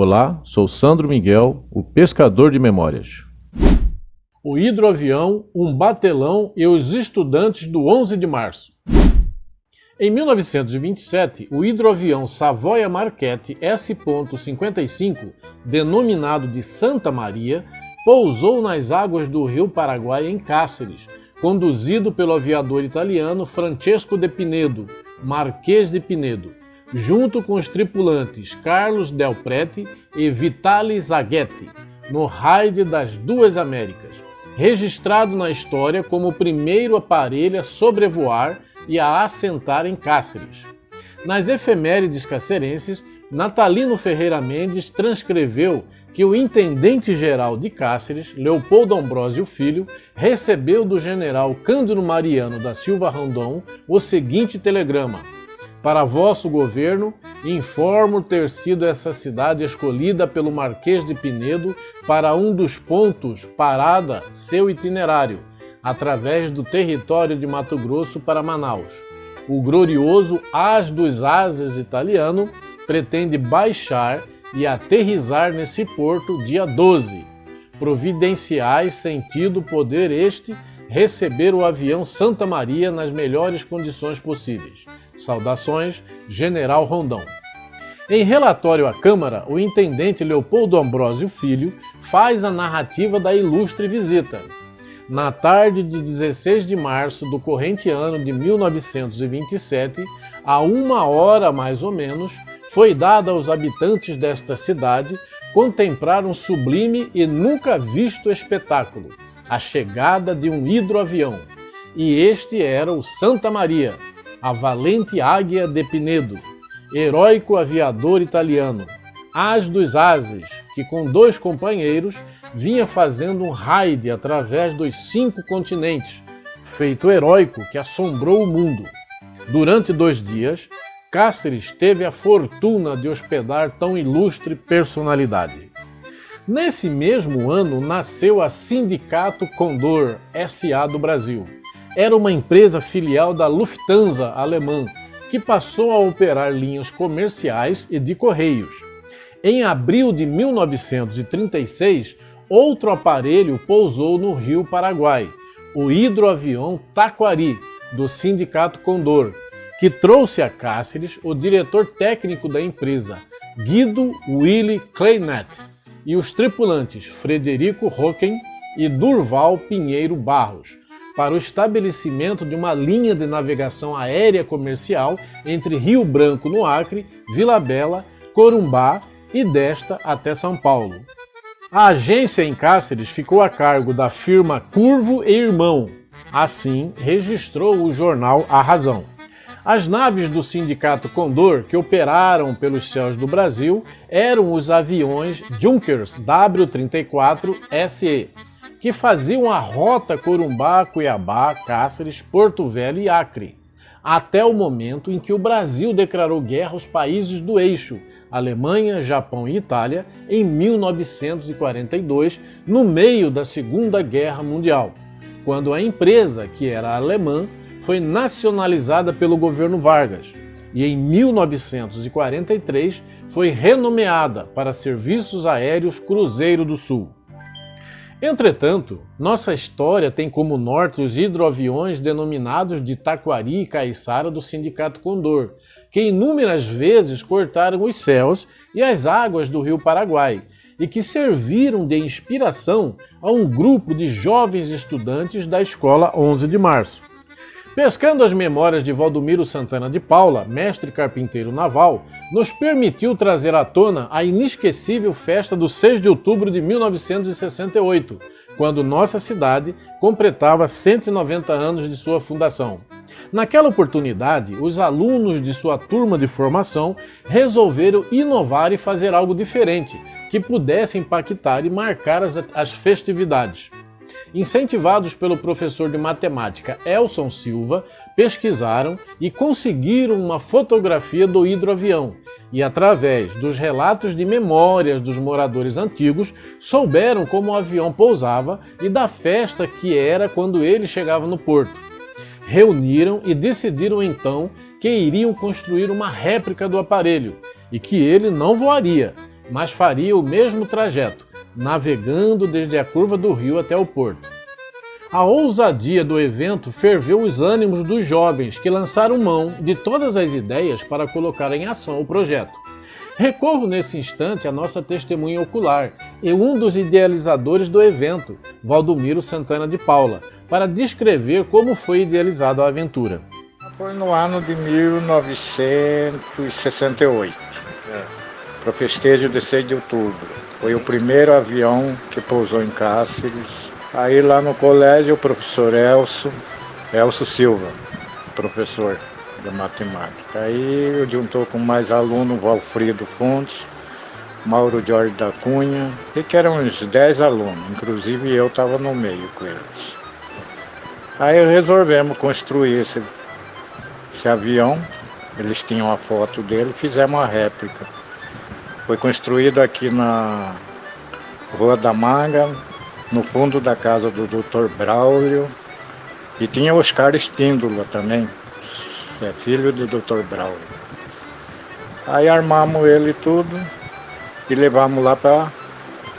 Olá, sou Sandro Miguel, o pescador de memórias. O hidroavião, um batelão e os estudantes do 11 de março. Em 1927, o hidroavião Savoia Marquette S.55, denominado de Santa Maria, pousou nas águas do rio Paraguai em Cáceres, conduzido pelo aviador italiano Francesco de Pinedo, Marquês de Pinedo, junto com os tripulantes Carlos Del Prete e Vitali Zaghetti, no raid das duas Américas, registrado na história como o primeiro aparelho a sobrevoar e a assentar em Cáceres. Nas efemérides cacerenses, Natalino Ferreira Mendes transcreveu que o intendente-geral de Cáceres, Leopoldo Ambrósio Filho, recebeu do general Cândido Mariano da Silva Rondon o seguinte telegrama: para vosso governo, informo ter sido essa cidade escolhida pelo Marquês de Pinedo para um dos pontos parada seu itinerário, através do território de Mato Grosso para Manaus. O glorioso As dos Ases italiano pretende baixar e aterrissar nesse porto dia 12. Providenciais sentido poder este receber o avião Santa Maria nas melhores condições possíveis. Saudações, General Rondon. Em relatório à Câmara, o intendente Leopoldo Ambrósio Filho faz a narrativa da ilustre visita. Na tarde de 16 de março do corrente ano de 1927, a 1 hora mais ou menos, foi dada aos habitantes desta cidade contemplar um sublime e nunca visto espetáculo, a chegada de um hidroavião. E este era o Santa Maria, a valente águia de Pinedo, heróico aviador italiano, As dos Ases, que com 2 companheiros vinha fazendo um raid através dos 5 continentes, feito heróico que assombrou o mundo. Durante 2 dias, Cáceres teve a fortuna de hospedar tão ilustre personalidade. Nesse mesmo ano nasceu a Sindicato Condor S.A. do Brasil. Era uma empresa filial da Lufthansa alemã, que passou a operar linhas comerciais e de correios. Em abril de 1936, outro aparelho pousou no rio Paraguai, o hidroavião Taquari, do Sindicato Condor, que trouxe a Cáceres o diretor técnico da empresa, Guido Willy Kleinet, e os tripulantes Frederico Rocken e Durval Pinheiro Barros, para o estabelecimento de uma linha de navegação aérea comercial entre Rio Branco, no Acre, Vila Bela, Corumbá e desta até São Paulo. A agência em Cáceres ficou a cargo da firma Curvo e Irmão. Assim, registrou o jornal A Razão. As naves do Sindicato Condor que operaram pelos céus do Brasil eram os aviões Junkers W-34 SE, que faziam a rota Corumbá, Cuiabá, Cáceres, Porto Velho e Acre, até o momento em que o Brasil declarou guerra aos países do eixo, Alemanha, Japão e Itália, em 1942, no meio da Segunda Guerra Mundial, quando a empresa, que era alemã, foi nacionalizada pelo governo Vargas e em 1943 foi renomeada para Serviços Aéreos Cruzeiro do Sul. Entretanto, nossa história tem como norte os hidroaviões denominados de Taquari e Caiçara do Sindicato Condor, que inúmeras vezes cortaram os céus e as águas do rio Paraguai e que serviram de inspiração a um grupo de jovens estudantes da Escola 11 de Março. Pescando as memórias de Valdomiro Santana de Paula, mestre carpinteiro naval, nos permitiu trazer à tona a inesquecível festa do 6 de outubro de 1968, quando nossa cidade completava 190 anos de sua fundação. Naquela oportunidade, os alunos de sua turma de formação resolveram inovar e fazer algo diferente, que pudesse impactar e marcar as festividades. Incentivados pelo professor de matemática Elson Silva, pesquisaram e conseguiram uma fotografia do hidroavião e, através dos relatos de memórias dos moradores antigos, souberam como o avião pousava e da festa que era quando ele chegava no porto. Reuniram e decidiram então que iriam construir uma réplica do aparelho e que ele não voaria, mas faria o mesmo trajeto, navegando desde a curva do rio até o porto. A ousadia do evento ferveu os ânimos dos jovens que lançaram mão de todas as ideias para colocar em ação o projeto. Recorro nesse instante à nossa testemunha ocular e um dos idealizadores do evento, Valdomiro Santana de Paula, para descrever como foi idealizada a aventura. Foi no ano de 1968, para o festejo de 6 de outubro. Foi o primeiro avião que pousou em Cáceres. Aí lá no colégio o professor Elcio Silva, professor de matemática. Aí eu juntou com mais alunos, Valfrido Fontes, Mauro Jorge da Cunha, e que eram uns 10 alunos, inclusive eu estava no meio com eles. Aí resolvemos construir esse avião, eles tinham a foto dele, fizemos uma réplica. Foi construído aqui na Rua da Manga, no fundo da casa do Dr. Braulio, e tinha Oscar Espíndola também, filho do Dr. Braulio. Aí armamos ele tudo e levamos lá para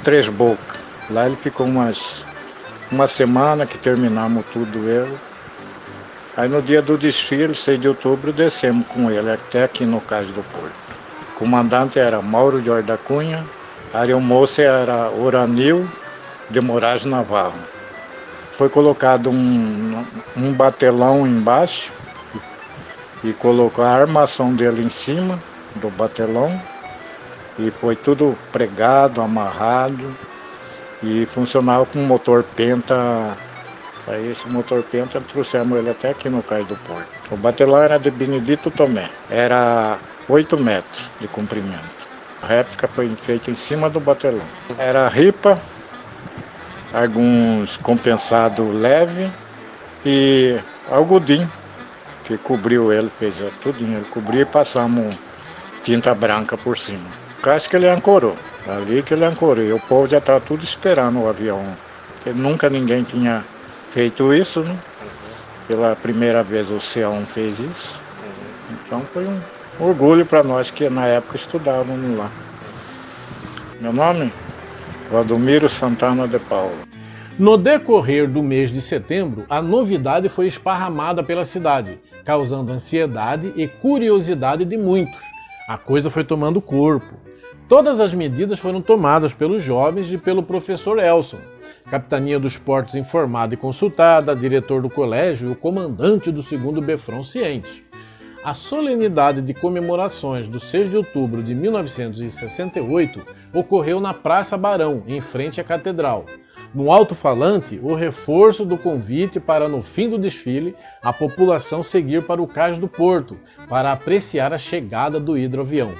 Três Bocas. Lá ele ficou uma semana que terminamos tudo ele. Aí no dia do desfile, 6 de outubro, descemos com ele até aqui no Cais do Porto. O comandante era Mauro Jorge da Cunha, a aeromoça era Oranil de Moraes Navarro. Foi colocado um batelão embaixo e colocou a armação dele em cima do batelão e foi tudo pregado, amarrado e funcionava com motor Penta. Aí esse motor Penta trouxemos ele até aqui no Cais do Porto. O batelão era de Benedito Tomé, era 8 metros de comprimento. A réplica foi feita em cima do batelão. Era ripa, alguns compensado leve e algodinho que cobriu ele, fez tudinho, ele cobriu e passamos tinta branca por cima. O caso que ele ancorou, ali que ele ancorou, e o povo já estava tudo esperando o avião, porque nunca ninguém tinha feito isso, né? Pela primeira vez o C1 fez isso, então foi um orgulho para nós que na época estudávamos lá. Meu nome? Valdomiro Santana de Paula. No decorrer do mês de setembro, a novidade foi esparramada pela cidade, causando ansiedade e curiosidade de muitos. A coisa foi tomando corpo. Todas as medidas foram tomadas pelos jovens e pelo professor Elson. Capitania dos Portos informada e consultada, diretor do colégio e o comandante do 2º Befron cientes. A solenidade de comemorações do 6 de outubro de 1968 ocorreu na Praça Barão, em frente à Catedral. No alto-falante, o reforço do convite para, no fim do desfile, a população seguir para o Cais do Porto, para apreciar a chegada do hidroavião.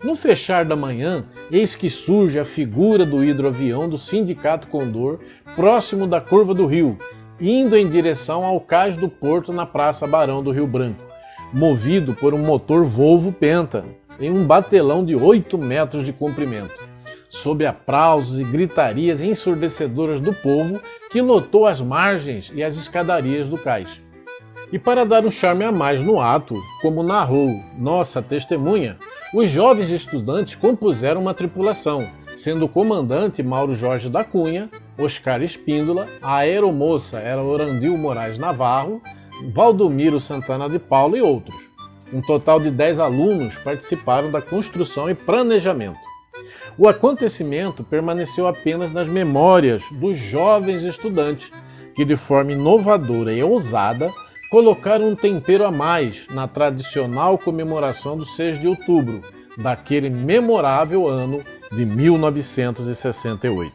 No fechar da manhã, eis que surge a figura do hidroavião do Sindicato Condor, próximo da curva do rio, indo em direção ao Cais do Porto na Praça Barão do Rio Branco, movido por um motor Volvo Penta, em um batelão de 8 metros de comprimento, sob aplausos e gritarias ensurdecedoras do povo que lotou as margens e as escadarias do cais. E para dar um charme a mais no ato, como narrou nossa testemunha, os jovens estudantes compuseram uma tripulação, sendo o comandante Mauro Jorge da Cunha, Oscar Espíndola, a aeromoça era Orandil Moraes Navarro, Valdomiro Santana de Paula e outros. Um total de 10 alunos participaram da construção e planejamento. O acontecimento permaneceu apenas nas memórias dos jovens estudantes, que de forma inovadora e ousada colocaram um tempero a mais na tradicional comemoração do 6 de outubro, daquele memorável ano de 1968.